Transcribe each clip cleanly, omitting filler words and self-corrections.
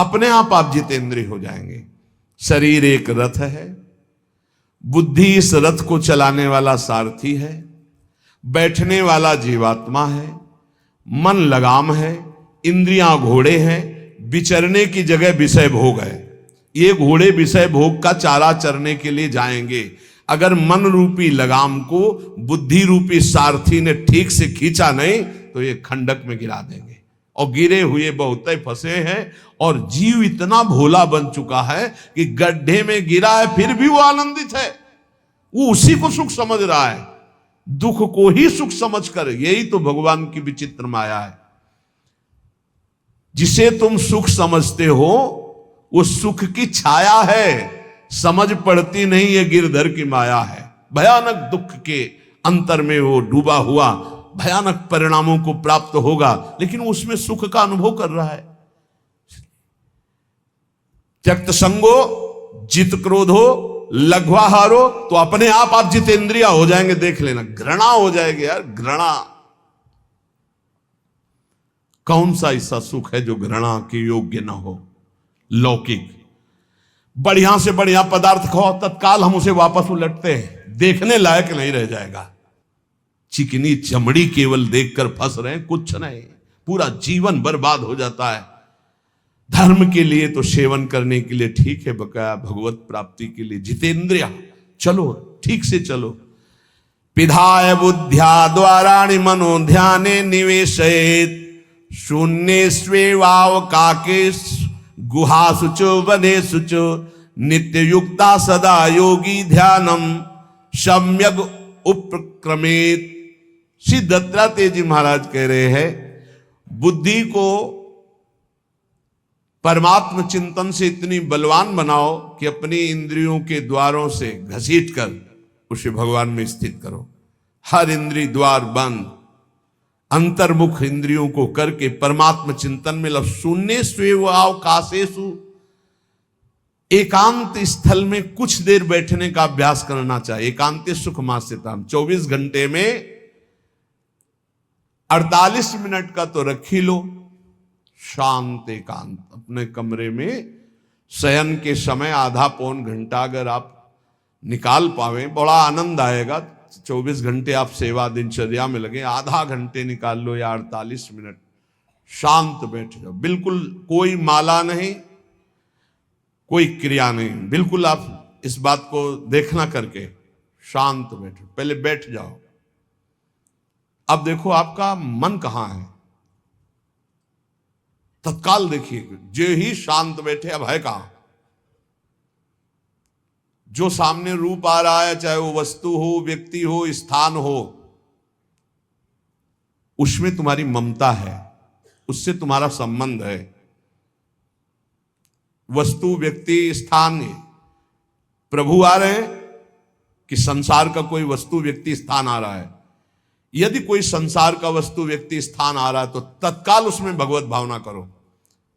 अपने आप जितेंद्रिय हो जाएंगे। शरीर एक रथ है, बुद्धि इस रथ को चलाने वाला सारथी है, बैठने वाला जीवात्मा है, मन लगाम है, इंद्रियां घोड़े हैं, विचरने की जगह विषय भोग है। ये घोड़े विषय भोग का चारा चरने के लिए जाएंगे। अगर मन रूपी लगाम को बुद्धि रूपी सारथी ने ठीक से खींचा नहीं तो ये खंडक में गिरा देंगे। और गिरे हुए बहुत फंसे हैं, और जीव इतना भोला बन चुका है कि गड्ढे में गिरा है फिर भी वो आनंदित है। वो उसी को सुख समझ रहा है, दुख को ही सुख समझकर। यही तो भगवान की विचित्र माया है। जिसे तुम सुख समझते हो वो सुख की छाया है, समझ पड़ती नहीं, ये गिरधर की माया है। भयानक दुख के अंतर में वो डूबा हुआ भयानक परिणामों को प्राप्त होगा, लेकिन उसमें सुख का अनुभव कर रहा है। त्यक्त संगो जित क्रोधो लघ्वाहारो, तो अपने आप जितेंद्रिय हो जाएंगे। देख लेना, घृणा हो जाएगी यार, घृणा। कौन सा ऐसा सुख है जो घृणा के योग्य ना हो? लौकिक बढ़िया से बढ़िया पदार्थ खाओ, तत्काल हम उसे वापस उलटते हैं, देखने लायक नहीं रह जाएगा। चिकनी चमड़ी केवल देखकर फंस रहे हैं, कुछ नहीं, पूरा जीवन बर्बाद हो जाता है। धर्म के लिए तो सेवन करने के लिए ठीक है, बकाया भगवत प्राप्ति के लिए जितेंद्रिय चलो, ठीक से चलो। पिधाय बुद्ध्या द्वाराणि मनो ध्याने निवेशयेत्, शून्य स्वेवाव काके गुहासु च वनेषु च, नित्य युक्ता सदा योगी ध्यानम सम्यक उपक्रमेत। श्री दत्तात्रेय जी महाराज कह रहे हैं, बुद्धि को परमात्म चिंतन से इतनी बलवान बनाओ कि अपनी इंद्रियों के द्वारों से घसीट कर उसे भगवान में स्थित करो। हर इंद्रिय द्वार बंद, अंतर्मुख इंद्रियों को करके परमात्म चिंतन में लग। शून्य स्वेवावकाशेषु, एकांत स्थल में कुछ देर बैठने का अभ्यास करना चाहिए। एकांत सुख मास्यताम, 24 घंटे में 48 मिनट का तो रख ही लो शांत एकांत। अपने कमरे में शयन के समय आधा पौन घंटा अगर आप निकाल पावे, बड़ा आनंद आएगा। 24 घंटे आप सेवा दिनचर्या में लगे, आधा घंटे निकाल लो या 48 मिनट शांत बैठ जाओ। बिल्कुल कोई माला नहीं, कोई क्रिया नहीं, बिल्कुल आप इस बात को देखना करके शांत बैठो। पहले बैठ जाओ। अब देखो आपका मन कहां है, तत्काल देखिए। जो ही शांत बैठे, अब है कहां? जो सामने रूप आ रहा है, चाहे वो वस्तु हो, व्यक्ति हो, स्थान हो, उसमें तुम्हारी ममता है, उससे तुम्हारा संबंध है। वस्तु, व्यक्ति, स्थान, प्रभु आ रहे हैं कि संसार का कोई वस्तु, व्यक्ति, स्थान आ रहा है? यदि कोई संसार का वस्तु, व्यक्ति, स्थान आ रहा है तो तत्काल उसमें भगवत भावना करो,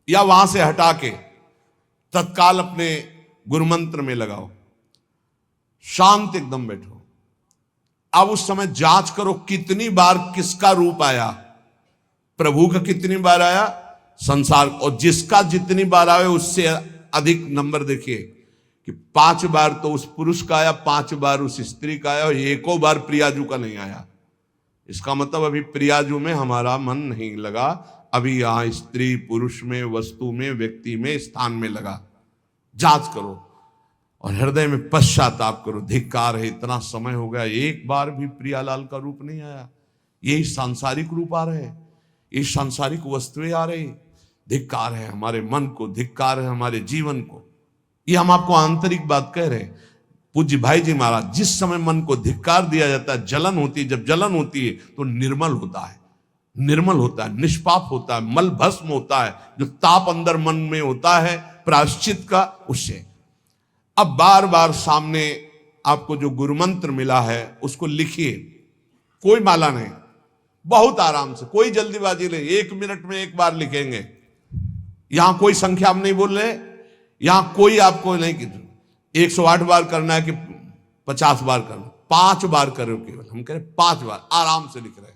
या वहां से हटा के तत्काल अपने गुरुमंत्र में लगाओ। शांत एकदम बैठो। अब उस समय जांच करो कितनी बार किसका रूप आया। प्रभु का कितनी बार आया, संसार, और जिसका जितनी बार आए उससे अधिक नंबर देखिए कि 5 बार तो उस पुरुष का आया, 5 बार उस स्त्री का आया, और एको बार प्रियाजू का नहीं आया। इसका मतलब अभी प्रियाजू में हमारा मन नहीं लगा, अभी यहां स्त्री पुरुष में, वस्तु में, व्यक्ति में, स्थान में लगा। जांच करो और हृदय में पश्चाताप करो। धिक्कार है, इतना समय हो गया, एक बार भी प्रियालाल का रूप नहीं आया। यही सांसारिक रूप आ रहे, ये सांसारिक वस्तुएं आ रही। धिक्कार है हमारे मन को, धिक्कार है हमारे जीवन को। ये हम आपको आंतरिक बात कह रहे हैं। पूज्य भाई जी महाराज, जिस समय मन को धिक्कार दिया जाता है, जलन होती है, जब जलन होती है तो निर्मल होता है, निर्मल होता है, निष्पाप होता है, मल भस्म होता है। जो ताप अंदर मन में होता है प्रायश्चित का, उससे अब बार बार सामने आपको जो गुरुमंत्र मिला है उसको लिखिए। कोई माला नहीं, बहुत आराम से, कोई जल्दीबाजी नहीं, 1 मिनट में एक बार लिखेंगे। यहां कोई संख्या हम नहीं बोल रहे, यहां कोई आपको नहीं कि 108 बार करना है कि 50 बार करना, 5 बार करो केवल। हम कह रहे 5 बार आराम से लिख रहे,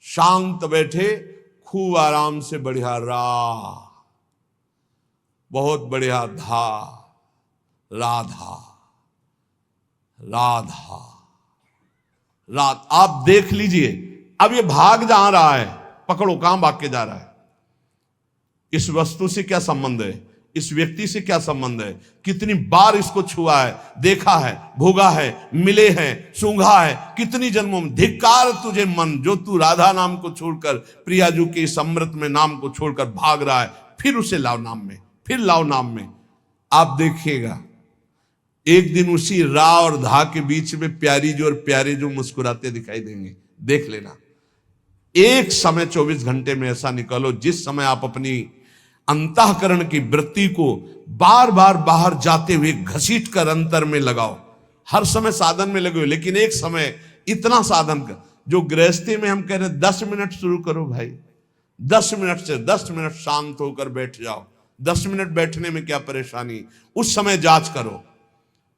शांत बैठे, खूब आराम से, बढ़िया रा बहुत बढ़िया, धा, राधा, राधा, रात। आप देख लीजिए, अब ये भाग जहां रहा है, पकड़ो कहां भाग के जा रहा है। इस वस्तु से क्या संबंध है, इस व्यक्ति से क्या संबंध है, कितनी बार इसको छुआ है, देखा है, भोगा है, मिले हैं, सूंघा है, कितनी जन्मों में। धिक्कार तुझे मन, जो तू राधा नाम को छोड़कर, प्रियाजू के इस अमृत में नाम को छोड़कर भाग रहा है, फिर उसे लाओ नाम में, फिर लाओ नाम में। आप देखिएगा एक दिन उसी रा और धा के बीच में प्यारी जो और प्यारे जो मुस्कुराते दिखाई देंगे। देख लेना, एक समय 24 घंटे में ऐसा निकालो जिस समय आप अपनी अंतःकरण की वृत्ति को बार बार बाहर जाते हुए घसीट कर अंतर में लगाओ। हर समय साधन में लगे हो, लेकिन एक समय इतना साधन कर, जो गृहस्थी में हम कह रहे हैं 10 मिनट शुरू करो भाई, 10 मिनट से 10 मिनट शांत होकर बैठ जाओ। 10 मिनट बैठने में क्या परेशानी, उस समय जांच करो,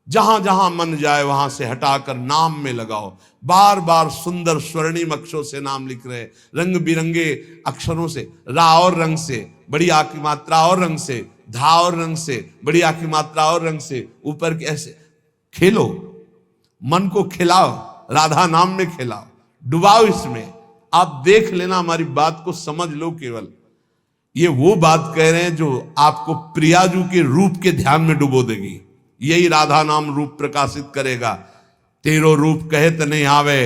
जहां जहां मन जाए वहां से हटाकर नाम में लगाओ। बार बार सुंदर स्वर्णिम अक्षरों से नाम लिख रहे, रंग बिरंगे अक्षरों से, रा और रंग से, बड़ी आ की मात्रा और रंग से, धा और रंग से, बड़ी आ की मात्रा और रंग से, ऊपर के ऐसे खेलो, मन को खिलाओ, राधा नाम में खिलाओ, डुबाओ इसमें। आप देख लेना, हमारी बात को समझ लो। केवल ये वो बात कह रहे हैं जो आपको प्रियाजू के रूप के ध्यान में डुबो देगी। यही राधा नाम रूप प्रकाशित करेगा। तेरो रूप कहत नहीं आवे,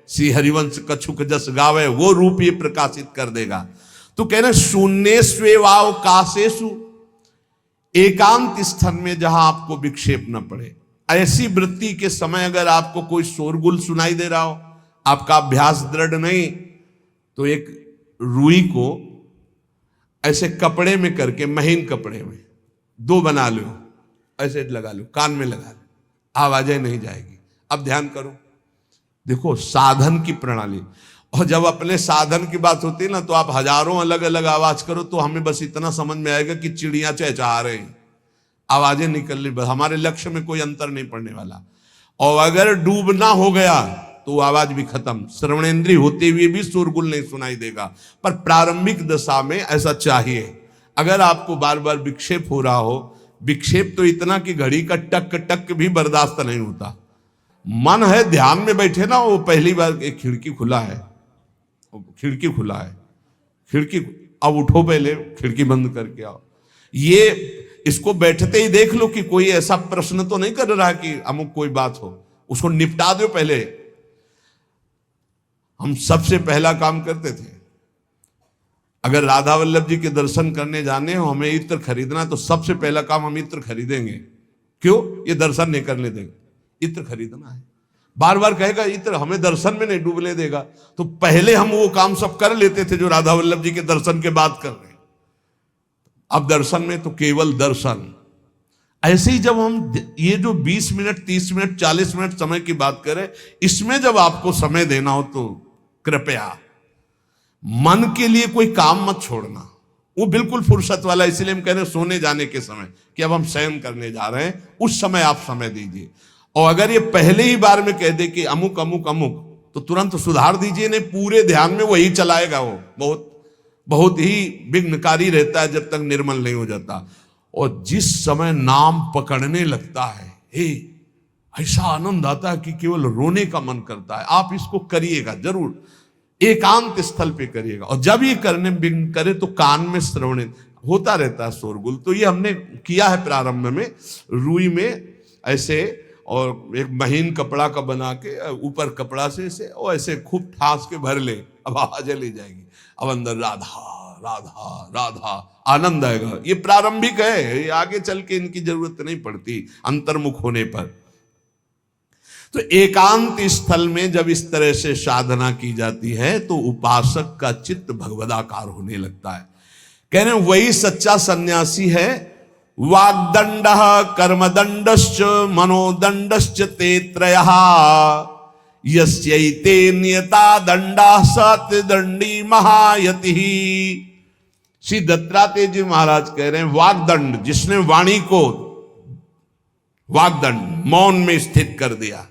सी हरिवंश कछुक जस गावे, वो रूप ये प्रकाशित कर देगा। तो कहना शून्य स्वेवाव काशेषु, एकांत स्थान में जहां आपको विक्षेप न पड़े। ऐसी वृत्ति के समय अगर आपको कोई शोरगुल सुनाई दे रहा हो, आपका अभ्यास दृढ़ नहीं, तो एक रुई को ऐसे कपड़े में करके, महीन कपड़े में 2 बना लो, ऐसे लगा लो, कान में लगा लो, आवाजें नहीं जाएगी। अब ध्यान करो, देखो साधन की प्रणाली। और जब अपने साधन की बात होती है ना, तो आप हजारों अलग अलग आवाज करो तो हमें बस इतना समझ में आएगा कि चिड़िया चहचहा रहे हैं, आवाजें निकल रही, बस हमारे लक्ष्य में कोई अंतर नहीं पड़ने वाला। और अगर डूबना हो गया तो आवाज भी खत्म, श्रवणेंद्रिय होते हुए भी शोरगुल नहीं सुनाई देगा। पर प्रारंभिक दशा में ऐसा चाहिए। अगर आपको बार बार विक्षेप हो रहा हो, विक्षेप तो इतना कि घड़ी का टक टक भी बर्दाश्त नहीं होता, मन है ध्यान में बैठे ना, वो पहली बार एक खिड़की खुला है, खिड़की खुला है, खिड़की, अब उठो, पहले खिड़की बंद करके आओ। ये इसको बैठते ही देख लो कि कोई ऐसा प्रश्न तो नहीं कर रहा कि अमुक कोई बात हो, उसको निपटा दो पहले। हम सबसे पहला काम करते थे, अगर राधा वल्लभ जी के दर्शन करने जाने हो, हमें इत्र खरीदना, तो सबसे पहला काम हम इत्र खरीदेंगे। क्यों? ये दर्शन नहीं करने देंगे, इत्र खरीदना है। बार बार कहेगा इत्र हमें दर्शन में नहीं डूबने देगा, तो पहले हम वो काम सब कर लेते थे जो राधा वल्लभ जी के दर्शन के बाद कर रहे हैं। अब दर्शन में तो केवल दर्शन। ऐसे ही जब हम ये जो 20 मिनट, 30 मिनट, 40 मिनट समय की बात करें, इसमें जब आपको समय देना हो तो कृपया मन के लिए कोई काम मत छोड़ना, वो बिल्कुल फुर्सत वाला। इसलिए हम कह रहे हैं सोने जाने के समय कि अब हम शयन करने जा रहे हैं, उस समय आप समय दीजिए। और अगर ये पहले ही बार में कह दे कि अमुक अमुक अमुक, तो तुरंत सुधार दीजिए, नहीं पूरे ध्यान में वही चलाएगा। वो बहुत बहुत ही विघ्नकारी रहता है जब तक निर्मल नहीं हो जाता। और जिस समय नाम पकड़ने लगता है, ऐसा आनंद आता है कि केवल रोने का मन करता है। आप इसको करिएगा जरूर, एकांत स्थल पे करिएगा। और जब ये करने बिन करे तो कान में श्रवण होता रहता है शोरगुल। तो ये हमने किया है प्रारंभ में, रुई में ऐसे, और एक महीन कपड़ा का बना के ऊपर कपड़ा से ऐसे, और ऐसे खूब ठास के भर ले, अब आवाजें ले जाएगी, अब अंदर राधा राधा राधा, आनंद आएगा। ये प्रारंभिक है, ये आगे चल के इनकी जरूरत नहीं पड़ती अंतर्मुख होने पर। तो एकांत स्थल में जब इस तरह से साधना की जाती है तो उपासक का चित्त भगवदाकार होने लगता है। कह रहे वही सच्चा सन्यासी है। वाग्दंड कर्मदंडश्च मनोदंडश्च ते त्रयः, यस्यैते नियता दंडा सत्यदंडी महायति। श्री दत्तात्रेय जी महाराज कह रहे हैं वाग्दंड, जिसने वाणी को, वाग्दंड मौन में स्थित कर दिया।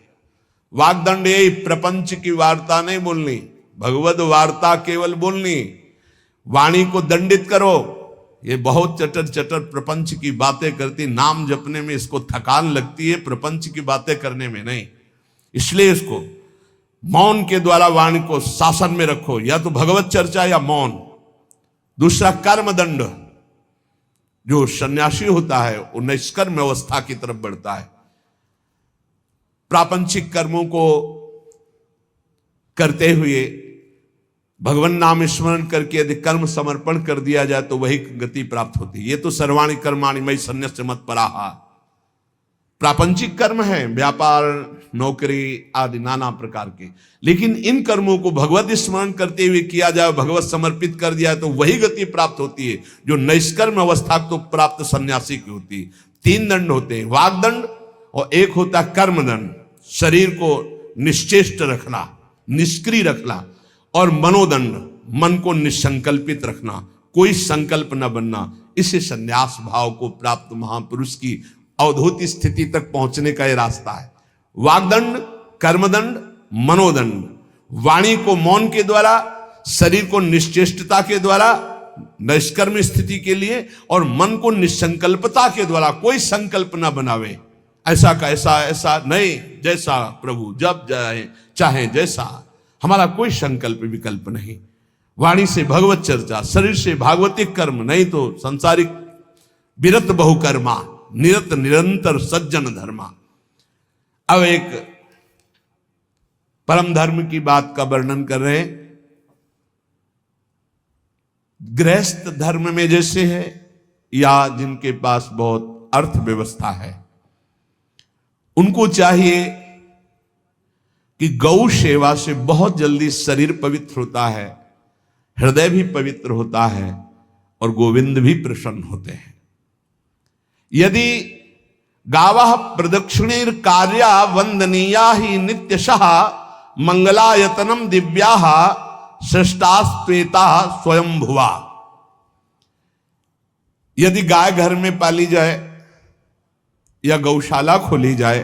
वाग्दंड यही प्रपंच की वार्ता नहीं बोलनी, भगवद वार्ता केवल बोलनी। वाणी को दंडित करो, ये बहुत चटर चटर प्रपंच की बातें करती, नाम जपने में इसको थकान लगती है, प्रपंच की बातें करने में नहीं। इसलिए इसको मौन के द्वारा वाणी को शासन में रखो, या तो भगवत चर्चा या मौन। दूसरा कर्मदंड, जो सन्यासी होता है वो निष्कर्म अवस्था की तरफ बढ़ता है। प्रापंचिक कर्मों को करते हुए भगवान नाम स्मरण करके यदि कर्म समर्पण कर दिया जाए तो वही गति प्राप्त होती है। ये तो सर्वाणि कर्माणि मयि सन्न्यस्य मत्पराः, प्रापंचिक कर्म है, व्यापार, नौकरी आदि नाना प्रकार के। लेकिन इन कर्मों को भगवत स्मरण करते हुए किया जाए, भगवत समर्पित कर दिया तो वही गति प्राप्त होती है जो निष्कर्म अवस्था को प्राप्त सन्यासी की होती है। 3 दंड होते हैं, वागदंड और एक होता है कर्मदंड, शरीर को निश्चेष्ट रखना, निष्क्रिय रखना, और मनोदंड, मन को निसंकल्पित रखना, कोई संकल्प न बनना। इसे संन्यास भाव को प्राप्त महापुरुष की अवधूत स्थिति तक पहुंचने का यह रास्ता है। वागदंड, कर्मदंड, मनोदंड, वाणी को मौन के द्वारा, शरीर को निश्चेष्टता के द्वारा निष्कर्म स्थिति के लिए, और मन को निसंकल्पता के द्वारा, कोई संकल्प न बनावे, ऐसा का ऐसा, ऐसा नहीं, जैसा प्रभु जब चाहे जैसा, हमारा कोई संकल्प विकल्प नहीं। वाणी से भगवत चर्चा, शरीर से भागवतिक कर्म, नहीं तो संसारिक विरत बहुकर्मा, निरत निरंतर सज्जन धर्मा। अब एक परम धर्म की बात का वर्णन कर रहे हैं। गृहस्थ धर्म में जैसे है, या जिनके पास बहुत अर्थव्यवस्था है, उनको चाहिए कि गौ सेवा से बहुत जल्दी शरीर पवित्र होता है, हृदय भी पवित्र होता है, और गोविंद भी प्रसन्न होते हैं। यदि गावः प्रदक्षिणेर कार्या वंदनीया ही नित्यशः मंगलायतनम दिव्याः सृष्टास्त्वेता स्वयं भुवा। यदि गाय घर में पाली जाए या गौशाला खोली जाए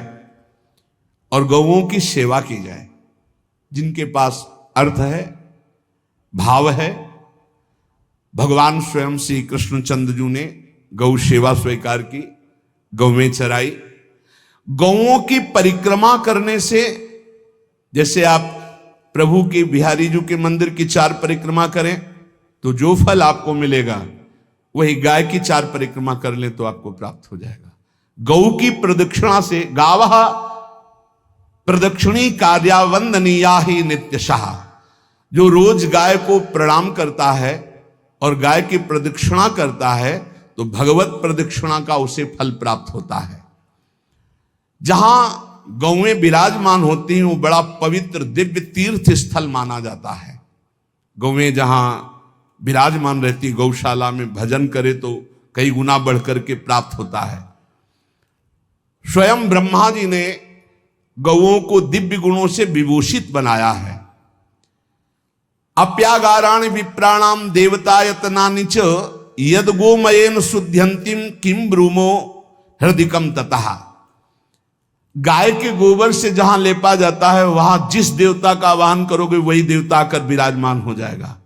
और गौओं की सेवा की जाए, जिनके पास अर्थ है, भाव है, भगवान स्वयं श्री कृष्णचंद्र जी ने गौ सेवा स्वीकार की, गौवें चराई। गौओं की परिक्रमा करने से, जैसे आप प्रभु के बिहारी जी के मंदिर की 4 परिक्रमा करें तो जो फल आपको मिलेगा, वही गाय की 4 परिक्रमा कर ले तो आपको प्राप्त हो जाएगा। गौ की प्रदक्षिणा से, गावः प्रदक्षिणी कार्या वंदनीया ही नित्यशः, जो रोज गाय को प्रणाम करता है और गाय की प्रदक्षिणा करता है तो भगवत प्रदक्षिणा का उसे फल प्राप्त होता है। जहां गौएं विराजमान होती हैं वो बड़ा पवित्र दिव्य तीर्थ स्थल माना जाता है। गौएं जहां विराजमान रहती, गौशाला में भजन करे तो कई गुना बढ़कर के प्राप्त होता है। स्वयं ब्रह्मा जी ने गौओं को दिव्य गुणों से विभूषित बनाया है। अप्यागाराणि विप्राणाम देवतायतनानि च यद गोमयेन शुद्ध्यंतिम किम ब्रूमो हृदिकम ततः। गाय के गोबर से जहां लेपा जाता है, वहां जिस देवता का आवाहन करोगे वही देवता आकर विराजमान हो जाएगा।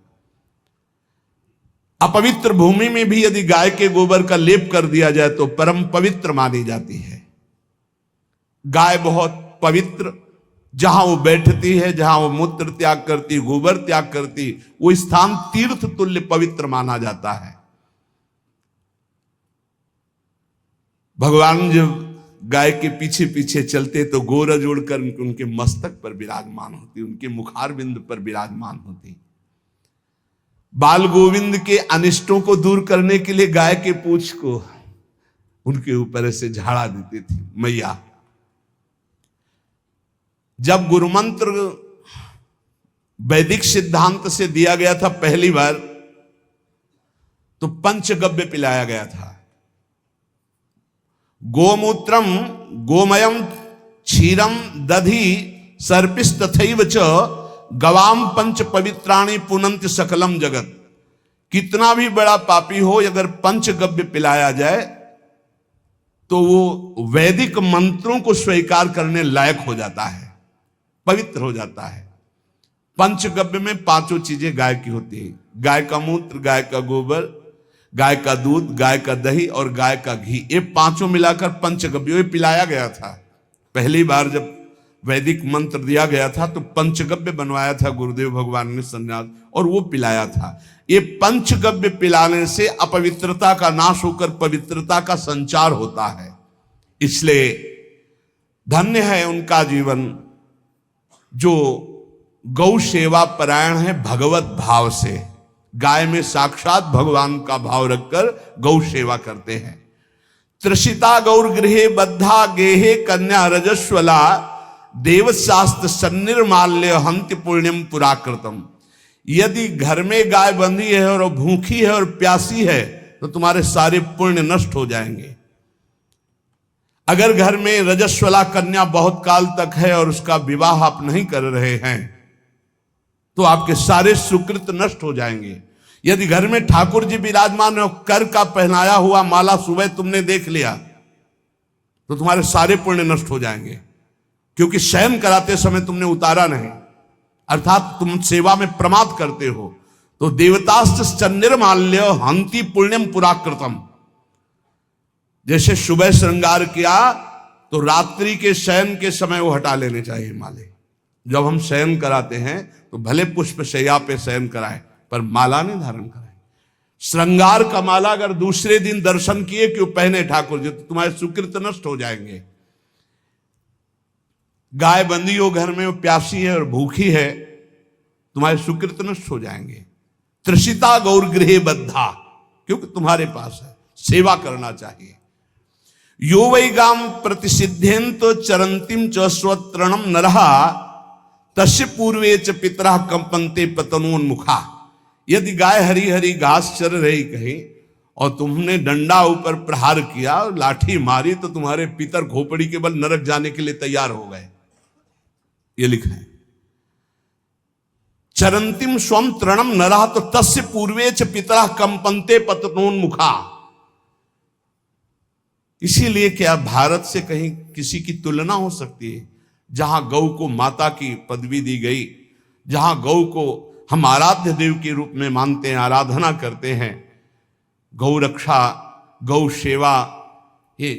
अपवित्र भूमि में भी यदि गाय के गोबर का लेप कर दिया जाए तो परम पवित्र मानी जाती है। गाय बहुत पवित्र, जहां वो बैठती है, जहां वो मूत्र त्याग करती, गोबर त्याग करती, वो स्थान तीर्थ तुल्य पवित्र माना जाता है। भगवान जब गाय के पीछे पीछे चलते तो गोरज उड़कर उनके मस्तक पर विराजमान होती, उनके मुखार बिंद पर विराजमान होती। बाल गोविंद के अनिष्टों को दूर करने के लिए गाय के पूंछ को उनके ऊपर ऐसे झाड़ा देती थी मैया। जब गुरुमंत्र वैदिक सिद्धांत से दिया गया था पहली बार, तो पंचगव्य पिलाया गया था। गोमूत्रम गोमयम क्षीरम दधि सर्पिस्तथैव च गवाम पंच पवित्राणि पुनंत सकलम जगत। कितना भी बड़ा पापी हो, अगर पंचगव्य पिलाया जाए तो वो वैदिक मंत्रों को स्वीकार करने लायक हो जाता है, पवित्र हो जाता है। पंचगव्य में 5 चीजें गाय की होती है। गाय का मूत्र, गाय का गोबर, गाय का दूध, गाय का दही और गाय का घी, ये पांचों मिलाकर पंचगव्य पिलाया गया था। पहली बार जब वैदिक मंत्र दिया गया था तो पंचगव्य बनवाया था गुरुदेव भगवान ने सन्यास, और वो पिलाया था। ये पंचगव्य पिलाने से अपवित्रता का नाश होकर पवित्रता का संचार होता है। इसलिए धन्य है उनका जीवन जो गौ सेवा परायण है भगवत भाव से। गाय में साक्षात भगवान का भाव रखकर गौ सेवा करते हैं। त्रिषिता गौर गृहे बद्धा गेहे कन्या रजस्वला देवशास्त्र सन्निर्माल्य हंति पुण्यम पुराकृतम। यदि घर में गाय बंधी है और भूखी है और प्यासी है तो तुम्हारे सारे पुण्य नष्ट हो जाएंगे। अगर घर में रजस्वला कन्या बहुत काल तक है और उसका विवाह आप नहीं कर रहे हैं तो आपके सारे सुकृत नष्ट हो जाएंगे। यदि घर में ठाकुर जी विराजमान है, कर का पहनाया हुआ माला सुबह तुमने देख लिया तो तुम्हारे सारे पुण्य नष्ट हो जाएंगे, क्योंकि शयन कराते समय तुमने उतारा नहीं, अर्थात तुम सेवा में प्रमाद करते हो। तो देवतास्त्र सन्निर्माल्य हंति पुण्यम पुराकृतम। जैसे सुबह श्रृंगार किया तो रात्रि के शयन के समय वो हटा लेने चाहिए माले। जब हम शयन कराते हैं तो भले पुष्प शैया पे शयन कराएं पर माला नहीं धारण कराएं। श्रृंगार का माला अगर दूसरे दिन दर्शन किए क्यों पहने ठाकुर जी तो तुम्हारे सुकृत नष्ट हो जाएंगे। गाय बंदी हो घर में, वो प्यासी है और भूखी है, तुम्हारे सुकृत नष्ट हो जाएंगे। त्रिषिता गौर गृहे बद्धा, क्योंकि तुम्हारे पास है, सेवा करना चाहिए। यो वै गाम प्रतिसिद्धेन तो चरंतिम च स्वतरणम नरहा तस्य पूर्वे च पितरा कंपन्ते पतनोन्मुखा। यदि गाय हरी हरी घास चर रही कहीं और तुमने डंडा ऊपर प्रहार किया और लाठी मारी तो तुम्हारे पितर खोपड़ी के बल नरक जाने के लिए तैयार हो गए, ये लिखा है। चरंतिम स्वम तृणम नरहा तो तस्य पूर्वे च पितरा कंपन्ते पतनोन्मुखा। इसीलिए क्या भारत से कहीं किसी की तुलना हो सकती है जहां गौ को माता की पदवी दी गई, जहां गौ को हम आराध्य देव के रूप में मानते हैं, आराधना करते हैं। गौ रक्षा, गौ सेवा, ये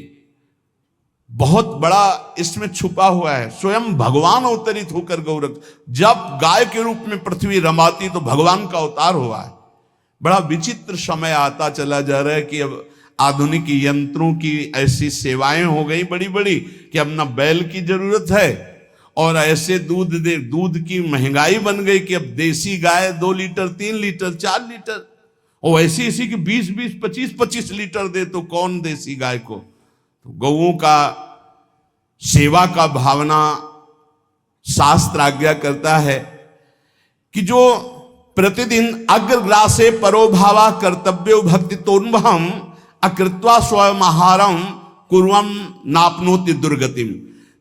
बहुत बड़ा इसमें छुपा हुआ है। स्वयं भगवान अवतरित होकर गौ रक्षा, जब गाय के रूप में पृथ्वी रमाती तो भगवान का अवतार हुआ है। बड़ा विचित्र समय आता चला जा रहा है कि अब आधुनिक यंत्रों की ऐसी सेवाएं हो गई बड़ी बड़ी कि अब ना बैल की जरूरत है और ऐसे दूध की महंगाई बन गई कि अब देसी गाय 2 लीटर 3 लीटर 4 लीटर और ऐसी ऐसी कि 20-20 25-25 लीटर दे तो कौन देसी गाय को। तो गौओं का सेवा का भावना शास्त्र आज्ञा करता है कि जो प्रतिदिन अग्रग्रासे परोभावा कर्तव्यो भक्ति तोन्वहम अकृत्वा स्वयं आहारम कुर्वम नापनोति दुर्गतिम।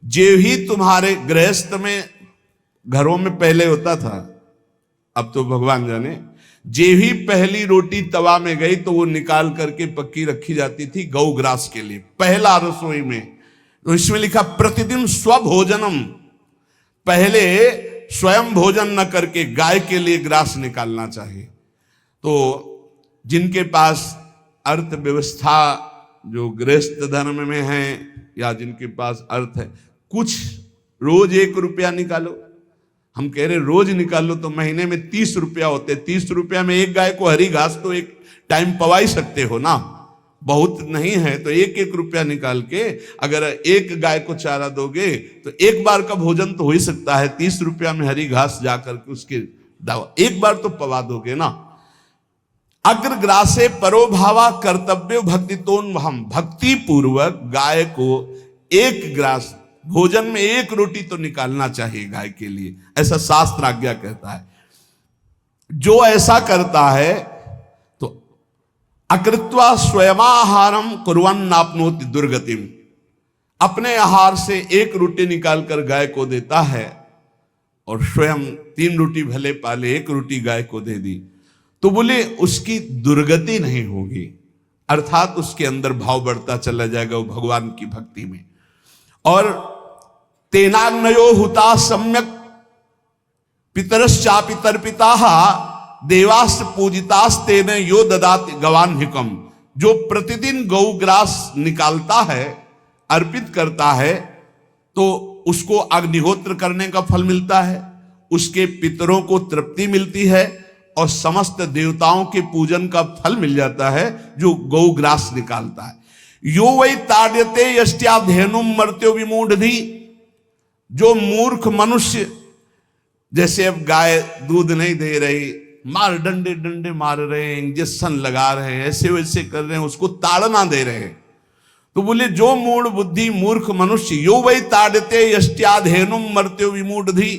जे ही तुम्हारे गृहस्थ में घरों में पहले होता था, अब तो भगवान जाने, जे ही पहली रोटी तवा में गई तो वो निकाल करके पक्की रखी जाती थी गौग्रास के लिए, पहला रसोई में। तो इसमें लिखा प्रतिदिन स्वभोजनम, पहले स्वयं भोजन न करके गाय के लिए ग्रास निकालना चाहिए। तो जिनके पास अर्थव्यवस्था जो गृहस्थ धर्म में है या जिनके पास अर्थ है, कुछ रोज 1 रुपया निकालो। हम कह रहे रोज निकालो तो महीने में 30 रुपया होते, 30 रुपया में एक गाय को हरी घास तो एक टाइम पवा ही सकते हो ना, बहुत नहीं है तो 1-1 रुपया निकाल के अगर एक गाय को चारा दोगे तो एक बार का भोजन तो हो ही सकता है। 30 रुपया में हरी घास जाकर के उसके दावा एक बार तो पवा दोगे ना। अग्रग्रासे परोभावा कर्तव्य भक्ति तोन्वहम, भक्ति पूर्वक गाय को 1 ग्रास भोजन में 1 रोटी तो निकालना चाहिए गाय के लिए, ऐसा शास्त्र आज्ञा कहता है। जो ऐसा करता है तो अकृत्वा स्वयमाहारम कुर्वन् नाप्नोति दुर्गतिम, अपने आहार से 1 रोटी निकालकर गाय को देता है और स्वयं 3 रोटी भले पाले 1 रोटी गाय को दे दी तो बोले उसकी दुर्गति नहीं होगी, अर्थात उसके अंदर भाव बढ़ता चला जाएगा वो भगवान की भक्ति में। और तेनाग्नयो हुता सम्यक पितरश्चापि तर्पिताः देवास्त पूजितास्ते ने यो ददात गवान्हिकम, जो प्रतिदिन गौग्रास निकालता है, अर्पित करता है, तो उसको अग्निहोत्र करने का फल मिलता है, उसके पितरों को तृप्ति मिलती है और समस्त देवताओं के पूजन का फल मिल जाता है जो गौग्रास निकालता है। यो वै ताड्यते यष्ट्याधेनुम मर्त्यो विमूढ़धि, जो मूर्ख मनुष्य, जैसे अब गाय दूध नहीं दे रही, मार डंडे डंडे मार रहे हैं, इंजेक्शन लगा रहे हैं, ऐसे वैसे कर रहे हैं, उसको ताड़ना दे रहे हैं, तो बोले जो मूढ़ बुद्धि मूर्ख मनुष्य, यो वै ताड्यते यष्ट्याधेनुम मर्त्यो विमूढ़धि,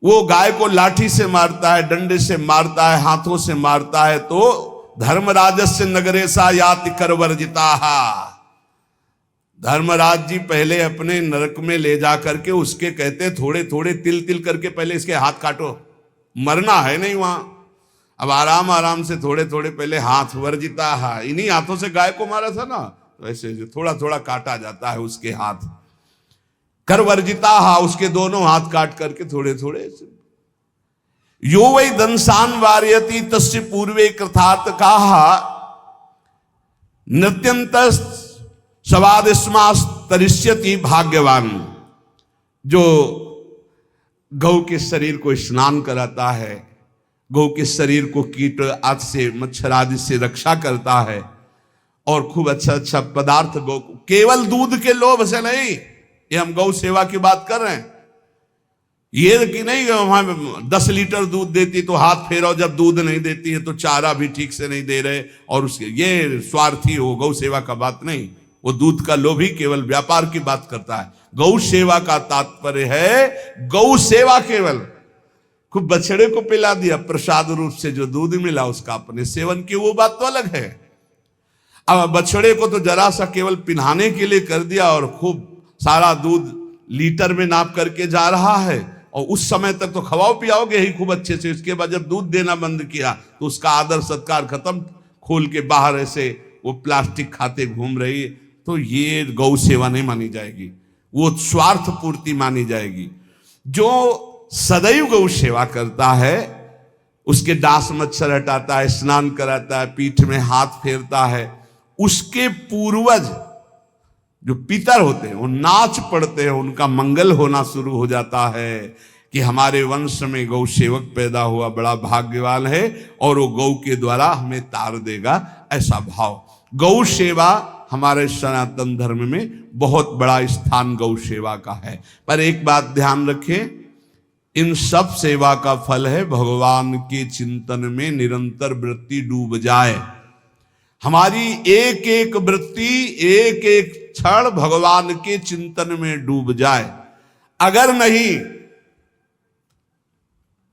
वो गाय को लाठी से मारता है, डंडे से मारता है, हाथों से मारता है, तो धर्मराजस्य नगरेशा याति करवर्जिताहा, धर्मराज जी पहले अपने नरक में ले जा करके उसके कहते थोड़े थोड़े तिल तिल करके पहले इसके हाथ काटो, मरना है नहीं वहां, अब आराम आराम से थोड़े थोड़े पहले हाथ वर्जिताहा, इन्हीं हाथों से गाय को मारा था ना, तो ऐसे थोड़ा थोड़ा काटा जाता है उसके हाथ, करवर्जिताहा, उसके दोनों हाथ काट करके थोड़े थोड़े। यो वै दंसान वार्यति तस्य पूर्वे कृतार्थ काहा, नृत्यंत सवादिस्मास तरिष्यति भाग्यवान, जो गौ के शरीर को स्नान कराता है, गौ के शरीर को कीट आदि से मच्छर आदि से रक्षा करता है, और खूब अच्छा अच्छा पदार्थ गौ, केवल दूध के लोभ से नहीं, ये हम गौ सेवा की बात कर रहे हैं, ये कि नहीं वहां 10 लीटर दूध देती तो हाथ फेरो, जब दूध नहीं देती है तो चारा भी ठीक से नहीं दे रहे, और उसके ये स्वार्थी हो, गौ सेवा का बात नहीं, वो दूध का लोभी केवल व्यापार की बात करता है। गौ सेवा का तात्पर्य है गौ सेवा, केवल खूब बछड़े को पिला दिया प्रसाद रूप से, जो दूध मिला उसका अपने सेवन की, वो बात तो अलग है। अब बछड़े को तो जरा सा केवल पिन्हाने के लिए कर दिया और खूब सारा दूध लीटर में नाप करके जा रहा है, और उस समय तक तो खवाओ पियाओगे ही खूब अच्छे से, इसके बाद जब दूध देना बंद किया तो उसका आदर सत्कार खत्म, खोल के बाहर ऐसे वो प्लास्टिक खाते घूम रही है, तो ये गौ सेवा नहीं मानी जाएगी, वो स्वार्थ पूर्ति मानी जाएगी। जो सदैव गौ सेवा करता है, उसके डांस मच्छर हटाता है, स्नान कराता है, पीठ में हाथ फेरता है, उसके पूर्वज जो पितर होते हैं वो नाच पड़ते हैं, उनका मंगल होना शुरू हो जाता है कि हमारे वंश में गौ सेवक पैदा हुआ, बड़ा भाग्यवान है, और वो गौ के द्वारा हमें तार देगा, ऐसा भाव। गौ सेवा हमारे सनातन धर्म में बहुत बड़ा स्थान गौ सेवा का है। पर एक बात ध्यान रखें, इन सब सेवा का फल है भगवान के चिंतन में निरंतर वृत्ति डूब जाए, हमारी एक एक वृत्ति एक एक क्षण भगवान के चिंतन में डूब जाए। अगर नहीं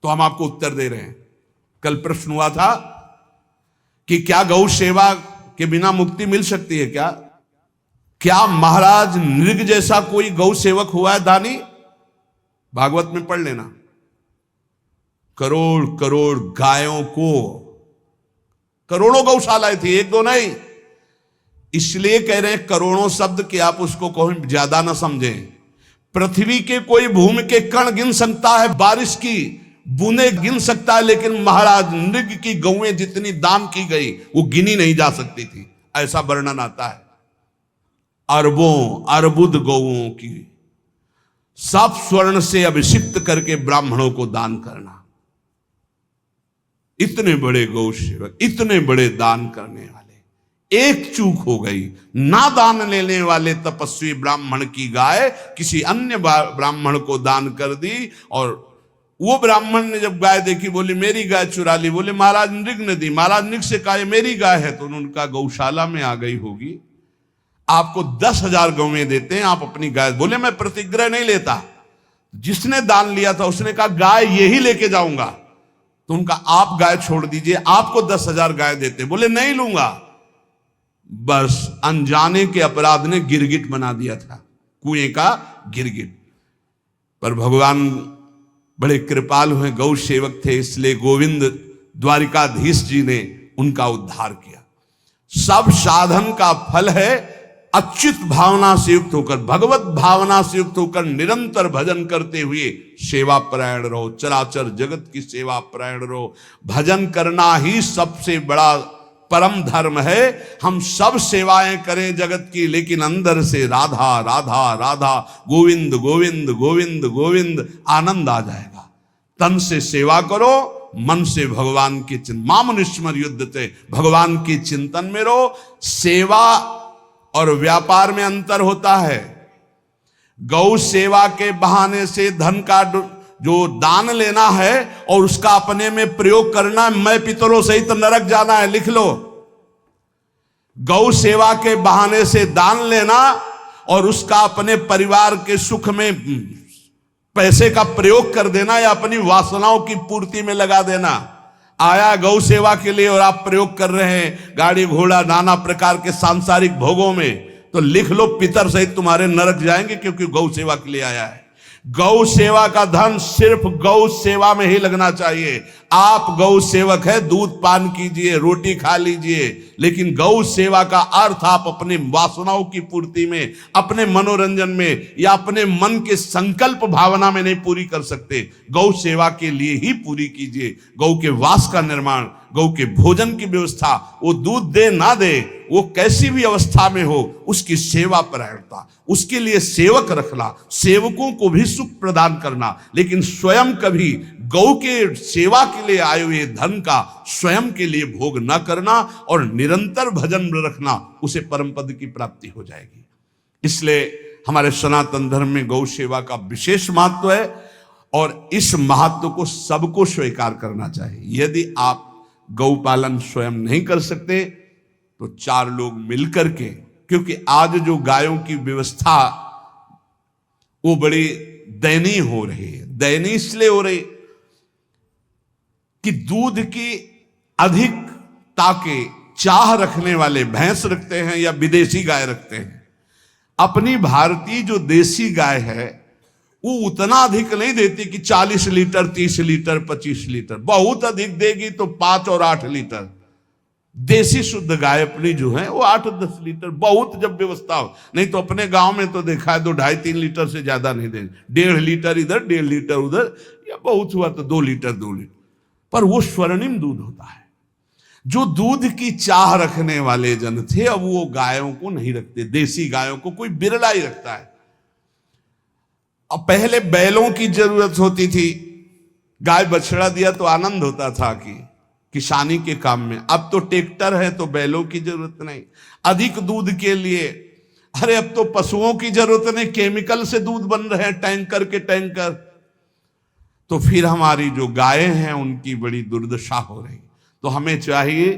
तो हम आपको उत्तर दे रहे हैं। कल प्रश्न हुआ था कि क्या गौ सेवा के बिना मुक्ति मिल सकती है? क्या महाराज नृग जैसा कोई गौ सेवक हुआ है दानी? भागवत में पढ़ लेना, करोड़ करोड़ गायों को, करोड़ों गौशालाएं थी, एक दो नहीं, इसलिए कह रहे हैं करोड़ों शब्द कि आप उसको कोई ज्यादा ना समझें। पृथ्वी के कोई भूमि के कण गिन सकता है, बारिश की बूंदे गिन सकता है, लेकिन महाराज नृग की गौएं जितनी दान की गई वो गिनी नहीं जा सकती थी, ऐसा वर्णन आता है। अरबों अर्बुद गौओं की सब स्वर्ण से अभिषिक्त करके ब्राह्मणों को दान करना, इतने बड़े गौ सेवक, इतने बड़े दान करने वाले, एक चूक हो गई, ना दान लेने वाले तपस्वी ब्राह्मण की गाय किसी अन्य ब्राह्मण को दान कर दी, और वो ब्राह्मण ने जब गाय देखी बोली मेरी गाय चुरा ली, बोले महाराज नृग ने दी। महाराज नृग से कहा मेरी गाय है, तो उनका गौशाला में आ गई होगी, आपको 10,000 गौएं देते हैं, आप अपनी गाय। बोले मैं प्रतिग्रह नहीं लेता। जिसने दान लिया था उसने कहा गाय यही लेके जाऊंगा, तो उनका आप गाय छोड़ दीजिए, आपको 10,000 गाय देते। बोले नहीं लूंगा। बस अनजाने के अपराध ने गिरगिट बना दिया था, कुएं का गिरगिट। पर भगवान बड़े कृपाल हुए, गौ सेवक थे, इसलिए गोविंद द्वारिकाधीश जी ने उनका उद्धार किया। सब साधन का फल है अच्युत भावना से युक्त होकर, भगवत भावना से युक्त होकर निरंतर भजन करते हुए सेवा परायण रहो, चराचर जगत की सेवा परायण रहो। भजन करना ही सबसे बड़ा परम धर्म है। हम सब सेवाएं करें जगत की, लेकिन अंदर से राधा राधा राधा, गोविंद गोविंद गोविंद गोविंद, आनंद आ जाएगा। तन से सेवा करो, मन से भगवान के चिंतन, मामुनिस्मर युद्धते, भगवान के चिंतन में रहो। सेवा और व्यापार में अंतर होता है। गौ सेवा के बहाने से धन का जो दान लेना है और उसका अपने में प्रयोग करना, मैं पितरों सहित नरक जाना है, लिख लो। गौ सेवा के बहाने से दान लेना और उसका अपने परिवार के सुख में पैसे का प्रयोग कर देना या अपनी वासनाओं की पूर्ति में लगा देना। आया गौ सेवा के लिए और आप प्रयोग कर रहे हैं गाड़ी घोड़ा नाना प्रकार के सांसारिक भोगों में, तो लिख लो पितर सहित तुम्हारे नरक जाएंगे, क्योंकि गौ सेवा के लिए आया है। गौ सेवा का धन सिर्फ गौ सेवा में ही लगना चाहिए। आप गौ सेवक है, दूध पान कीजिए, रोटी खा लीजिए, लेकिन गौ सेवा का अर्थ आप अपनी वासनाओं की पूर्ति में, अपने मनोरंजन में या अपने मन के संकल्प भावना में नहीं पूरी कर सकते। गौ सेवा के लिए ही पूरी कीजिए। गौ के वास का निर्माण, गौ के भोजन की व्यवस्था, वो दूध दे ना दे, वो कैसी भी अवस्था में हो, उसकी सेवा परायणता, उसके लिए सेवक रखना, सेवकों को भी सुख प्रदान करना, लेकिन स्वयं कभी गौ के सेवा के लिए आए हुए धन का स्वयं के लिए भोग न करना और निरंतर भजन रखना, उसे परम पद की प्राप्ति हो जाएगी। इसलिए हमारे सनातन धर्म में गौ सेवा का विशेष महत्व है और इस महत्व को सबको स्वीकार करना चाहिए। यदि आप गौ पालन स्वयं नहीं कर सकते तो 4 लोग मिलकर के, क्योंकि आज जो गायों की व्यवस्था वो बड़ी दयनीय हो रही है। दयनीय इसलिए हो रही कि दूध की अधिकता के चाह रखने वाले भैंस रखते हैं या विदेशी गाय रखते हैं। अपनी भारतीय जो देसी गाय है वो उतना अधिक नहीं देती कि 40 लीटर 30 लीटर 25 लीटर, बहुत अधिक देगी तो 5 और 8 लीटर। देसी शुद्ध गाय अपनी जो है वो 8-10 लीटर, बहुत जब व्यवस्था हो। नहीं तो अपने गांव में तो देखा है 2-2.5-3 लीटर से ज्यादा नहीं देंगे, 1.5 लीटर इधर 1.5 लीटर उधर, या बहुत हुआ तो 2 लीटर 2 लीटर, पर वो स्वर्णिम दूध होता है। जो दूध की चाह रखने वाले जन थे अब वो गायों को नहीं रखते, देसी गायों को कोई बिरला ही रखता है। अब पहले बैलों की जरूरत होती थी, गाय बछड़ा दिया तो आनंद होता था कि किसानी के काम में। अब तो ट्रैक्टर है तो बैलों की जरूरत नहीं। अधिक दूध के लिए अरे अब तो पशुओं की जरूरत नहीं, केमिकल से दूध बन रहे हैं, टैंकर के टैंकर। तो फिर हमारी जो गायें हैं उनकी बड़ी दुर्दशा हो रही। तो हमें चाहिए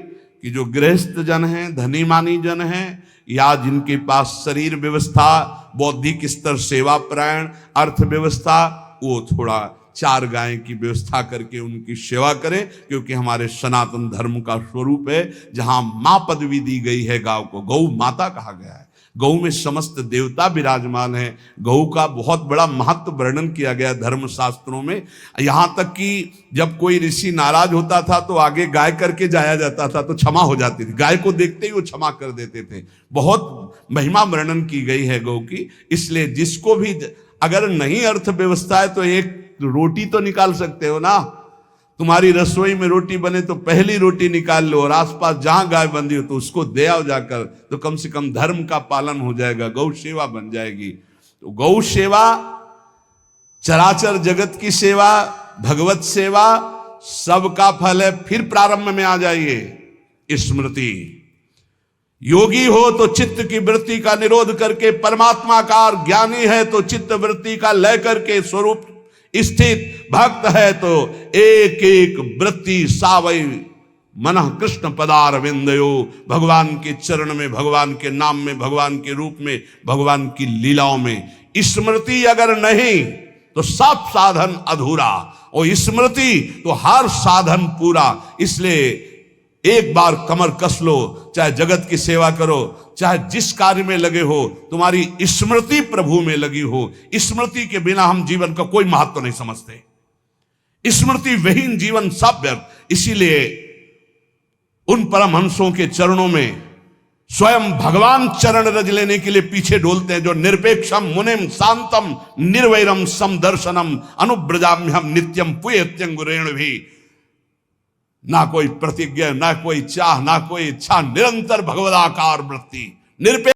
कि जो गृहस्थ जन हैं, धनी मानी जन हैं, या जिनके पास शरीर व्यवस्था, बौद्धिक स्तर सेवा परायण, अर्थव्यवस्था, वो थोड़ा 4 गायें की व्यवस्था करके उनकी सेवा करें, क्योंकि हमारे सनातन धर्म का स्वरूप है जहां मां पदवी दी गई है गांव को, गौ माता कहा गया है। गौ में समस्त देवता विराजमान है। गौ का बहुत बड़ा महत्व वर्णन किया गया धर्म शास्त्रों में। यहां तक कि जब कोई ऋषि नाराज होता था तो आगे गाय करके जाया जाता था तो क्षमा हो जाती थी, गाय को देखते ही वो क्षमा कर देते थे। बहुत महिमा वर्णन की गई है गौ की। इसलिए जिसको भी अगर नहीं अर्थव्यवस्था है तो एक रोटी तो निकाल सकते हो ना। तुम्हारी रसोई में रोटी बने तो पहली रोटी निकाल लो और आसपास जहां गाय बंधी हो तो उसको दे आओ जाकर, तो कम से कम धर्म का पालन हो जाएगा, गौ सेवा बन जाएगी। तो गौ सेवा, चराचर जगत की सेवा, भगवत सेवा, सबका फल है। फिर प्रारंभ में आ जाइए स्मृति। योगी हो तो चित्त की वृत्ति का निरोध करके परमात्मा का, ज्ञानी है तो चित्त वृत्ति का लय करके स्वरूप स्थित, भक्त है तो एक एक वृत्ति सावई मनः कृष्ण पदार विंदयो। भगवान के चरण में, भगवान के नाम में, भगवान के रूप में, भगवान की लीलाओं में। स्मृति अगर नहीं तो सब साधन अधूरा, और स्मृति तो हर साधन पूरा। इसलिए एक बार कमर कस लो, चाहे जगत की सेवा करो, चाहे जिस कार्य में लगे हो, तुम्हारी स्मृति प्रभु में लगी हो। स्मृति के बिना हम जीवन का कोई महत्व नहीं समझते। स्मृति विहीन जीवन सब व्यर्थ। इसीलिए उन परमहंसों के चरणों में स्वयं भगवान चरण रज लेने के लिए पीछे डोलते हैं, जो निरपेक्षम मुनिम शांतम निर्वैरम समदर्शनम अनुब्रजाम्यम नित्यम पुयत्यंगुरेण भी। ना कोई प्रतिज्ञा, ना कोई चाह, ना कोई इच्छा, निरंतर भगवदाकार वृत्ति, निरपेक्ष